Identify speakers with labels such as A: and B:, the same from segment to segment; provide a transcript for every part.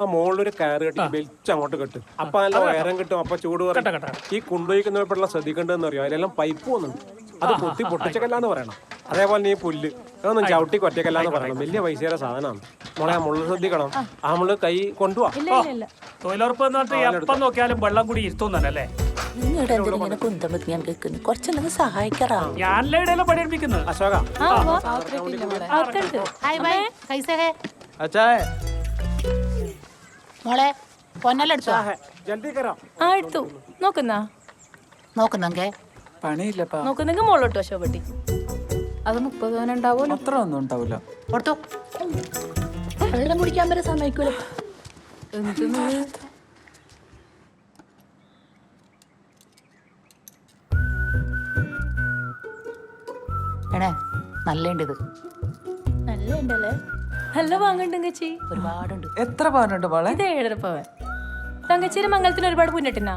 A: ആ മുകളിലൊരു കയറ് കെട്ടി വലിച്ച് അങ്ങോട്ട് കെട്ടും. അപ്പൊ നല്ല ഉയരം കിട്ടും. അപ്പൊ ചൂട് പറയും. ഈ കൊണ്ടുപോയിക്കുന്നപ്പോഴുള്ള ശ്രദ്ധിക്കേണ്ടതെന്ന് അറിയോ, അതിലെല്ലാം പൈപ്പ് വന്നുണ്ട്. അത് കുത്തി പൊട്ടിച്ചക്കല്ലാന്ന് പറയണം. അതേപോലെ നീ പുല്ല് അതൊന്നും ചവിട്ടി കൊറ്റക്കല്ലാന്ന് പറയണം. വലിയ പൈസയുടെ സാധനമാണ് മോളെ. ആ മുള്ളു ശ്രദ്ധിക്കണം. ആ മുള്ളു കൈ കൊണ്ടുപോവാ.
B: തൊഴിലുറപ്പ് എപ്പം നോക്കിയാലും വെള്ളം കൂടി ഇരുത്തുന്നല്ലേ.
C: നിങ്ങളുടെ എന്തിനെ കുന്തം ഞാൻ കേൾക്കുന്നു. കുറച്ചെന്തെങ്കിലും സഹായിക്കാറാ.
B: ഞാനല്ലേ ഇടയിലെ പണിയെടുപ്പിക്കുന്നത്.
A: അശോക
C: മോളെ പൊന്നല്ല എടുത്തോ?
A: ജൽദി കരാം.
D: ആ എടുത്തു. നോക്കുന്നെങ്കെ
E: പണിയില്ലപ്പാ.
D: നോക്കുന്നെങ്കിൽ മോളോട്ടോ ശോഭട്ടി.
F: അത് 30 പവൻ ഉണ്ടാവുമല്ലോ.
E: അത്ര ഒന്നും ഉണ്ടാവില്ല.
C: കൊടുത്തു. വെള്ളം കുടിക്കാൻ വരെ സമ്മതിക്കൂല. എടേ നല്ലുണ്ട് ഇത്.
D: നല്ല ഉണ്ടല്ലേ. നല്ല വാങ്ങണ്ട് തങ്കച്ചി.
C: ഒരുപാടുണ്ട്.
E: എത്ര പവനുണ്ട് മോളെ?
D: ഇത് 7.5 പവൻ. തങ്കച്ചിയുടെ മംഗലത്തിന് ഒരുപാട് പുന്നിട്ടിനാ.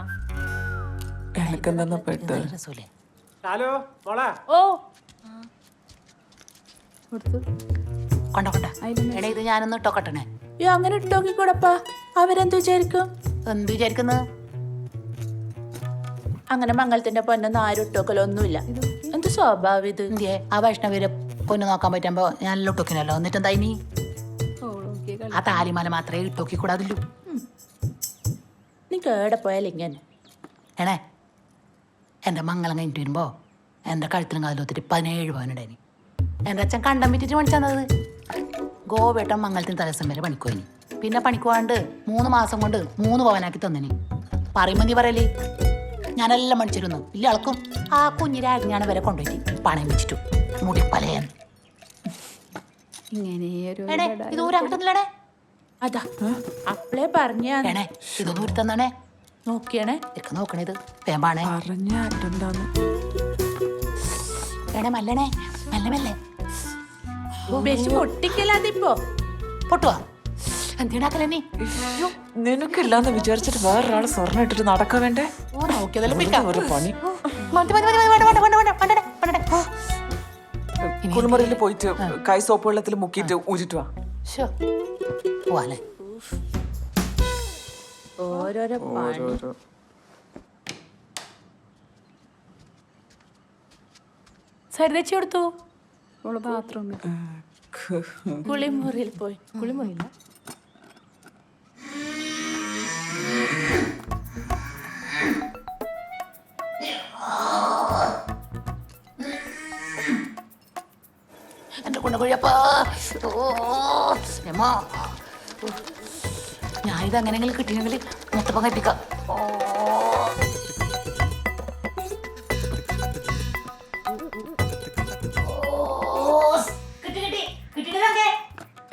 E: എനിക്കെന്താ പെട്ട്?
C: രസൂലേ?
A: ഹലോ മോളെ.
D: ഓ
C: കൊണ്ട കൊണ്ട. എടേ ഇത് ഞാനൊന്ന് ഇട്ടോക്കട്ടെ.
F: അങ്ങനെ ഇട്ടോക്കിക്കൂടപ്പാ. അവരെന്ത് വിചാരിക്കും?
C: എന്ത് വിചാരിക്കുന്നു?
F: അങ്ങനെ മംഗളത്തിന്റെ പൊന്നൊന്നും ആരും ഇട്ടോക്കലൊന്നുമില്ല. എന്ത് സ്വഭാവം ഇത്?
C: എന്തിയെ ആ വൈഷ്ണവരെ പൊന്നു നോക്കാൻ പറ്റുമ്പോ ഞാൻ ഇട്ടോക്കിനല്ലോ. എന്നിട്ട് എന്താ ഇനി? ആ താലിമാല മാത്രമേ ഇട്ടോക്കി കൂടാതില്ലു.
F: നീ കേടെ പോയാൽ ഇങ്ങനെ
C: ഏണേ എൻ്റെ മംഗളം കഴിഞ്ഞിട്ട് വരുമ്പോ എൻ്റെ കഴുത്തിലും കാതിലൊത്തിട്ട് 17 പവനുണ്ടായിനി. എൻ്റെ അച്ഛൻ കണ്ടം വിറ്റിട്ട് പണിച്ചത്. ഗോവേട്ടൻ മംഗലത്തിന് തലസം വരെ പണിക്കുപോയിനി. പിന്നെ പണിക്കുവാണ്ട് 3 മാസം കൊണ്ട് 3 പവനാക്കി തന്നിനി. പറയുമ്പോ നീ പറയല് ഞാനെല്ലാം മണിച്ചിരുന്നു. ഇല്ല അളക്കും. ആ കുഞ്ഞിരാജ്ഞാണ് വരെ കൊണ്ടുപോയി പണയം വെച്ചിട്ടു മുടിപ്പലയാണ്. ഇത് ഊരാക്കിട്ടൊന്നുമില്ലടേ.
F: അതാ അപ്പളേ പറഞ്ഞേ.
C: ഇതൊന്നും ഊരി തന്നാണേ.
F: നോക്കിയാണേ
C: ഇതൊക്കെ നോക്കണേ. ഇത് വേമ്പാണേ. എടേ മല്ലണേ. മെല്ലെ മെല്ലെ
F: പൊട്ടിക്കലാതിപ്പോ.
C: പൊട്ടുവാ. എന്തിനാക്കലേ നീ?
E: നിനക്കില്ലാന്ന് വിചാരിച്ചിട്ട് വേറൊരാള് സ്വർണ്ണം ഇട്ടിട്ട് നടക്കാൻ വേണ്ടേ?
C: ഓ നോക്കിയതല്ലേ
E: പണി.
C: ഇനി
E: കുളിമുറിയിൽ പോയിട്ട് കൈ സോപ്പ് വെള്ളത്തിൽ മുക്കിയിട്ട് ഊരിട്ടുവാ.
C: പോവാല്ലേ?
F: ഓരോരോ
D: സരിതച്ചി കൊടുത്തു.
F: ബാത്റൂമിൽ
D: കുളിമുറിയിൽ പോയി. കുളിമുറിയില്ല.
C: എന്റെ കുണ്ണകുഴിയപ്പാ. ഞാനിത് എങ്ങനെയെങ്കിലും കിട്ടിയെങ്കിൽ മുത്തപ്പം കെട്ടിക്കാം.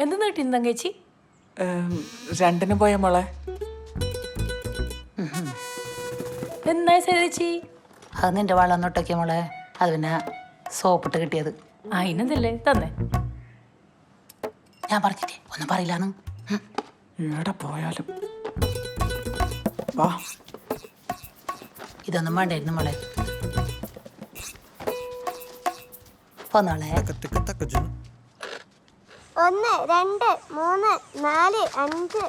D: എന്ത് നീട്ടി തങ്കച്ചി?
E: 2 പോയ മോളെ.
D: എന്നായി സരിതച്ചി?
C: അത് നിന്റെ വെള്ളം തൊട്ടൊക്കെ മോളെ. അത് പിന്നെ സോപ്പിട്ട് കിട്ടിയത്.
D: അതിനെന്തല്ലേ തന്നെ?
C: ഞാൻ പറഞ്ഞിട്ടേ ഒന്നും പറയില്ലാന്ന്.
E: എവിടെ പോയാലും വാ.
C: ഇതൊന്നും വേണ്ടായിരുന്നു മോളെ. പോന്നോളെ.
G: 1 2 3 4 5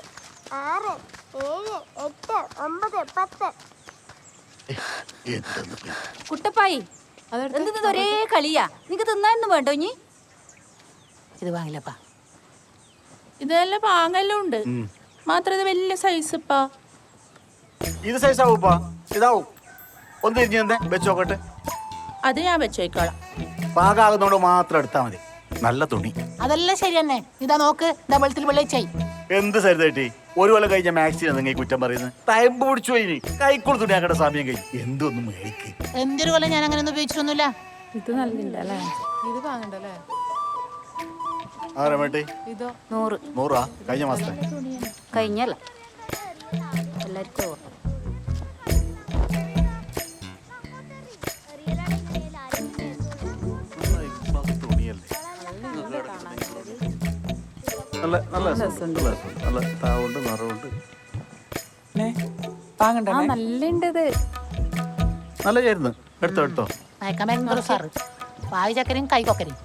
G: 6 7 8 9 10.
F: കുട്ടപ്പായി എന്ത് ഒരേ കളിയാ. നിനക്ക് തിന്നാനൊന്നും വേണ്ടോ? ഇനി
C: ഇത് വാങ്ങില്ലപ്പാ.
F: ഇതെല്ലാം പാങ്ങെല്ലാം ഉണ്ട്. മാത്രം ഇത് വലിയ സൈസ് ഇപ്പാ.
H: ഇത് സൈസ് ആവൂപ്പാ. ഇതാവും. ഒന്ന് തിരിഞ്ഞെ വെച്ചോക്കട്ടെ.
F: അത് ഞാൻ വെച്ചോയിക്കോളാം.
H: പാകാകുന്നോണ്ട് മാത്രം എടുത്താ മതി. നല്ല തുണി.
C: അതെല്ലാം ശരി തന്നെ. ഇതാ നോക്ക്. ഡബിളത്തിൽ വെള്ളച്ചായി.
H: എന്ത് സരിതേട്ടി, ഒരു കൊല്ലം കഴിഞ്ഞ മാക്സിനാ നിങ്ങൾ കുറ്റം പറയുന്നത്? ടൈം പിടിച്ചു പോയി. കൈക്കുള്ള തുണിയാക്കേണ്ട സമയം കഴിഞ്ഞു. എന്തൊന്നും മേടിക്ക്.
C: എന്തൊരു കൊല്ലം ഞാൻ അങ്ങനെ ഒന്നും ഉപയോഗിച്ചിട്ടൊന്നുമില്ല.
F: ഇത് നല്ല അല്ലേ? ഇത് വാങ്ങണ്ടല്ലേ?
H: ആ രമേട്ടി,
F: ഇതോ
C: 100.
H: 100 കഴിഞ്ഞ മാസത്തെ.
C: കഴിഞ്ഞല്ല എല്ലാവർക്കും.
H: നല്ല നല്ല നല്ല താവുണ്ട്, നിറവുണ്ട്.
F: നല്ലുണ്ട്.
H: നല്ല ചേരുന്നു. എടുത്തോ എടുത്തോ.
C: മയക്കാൻ ഭയങ്കര സാറ്. വായു ചക്കരയും കൈ കൊക്കരയും.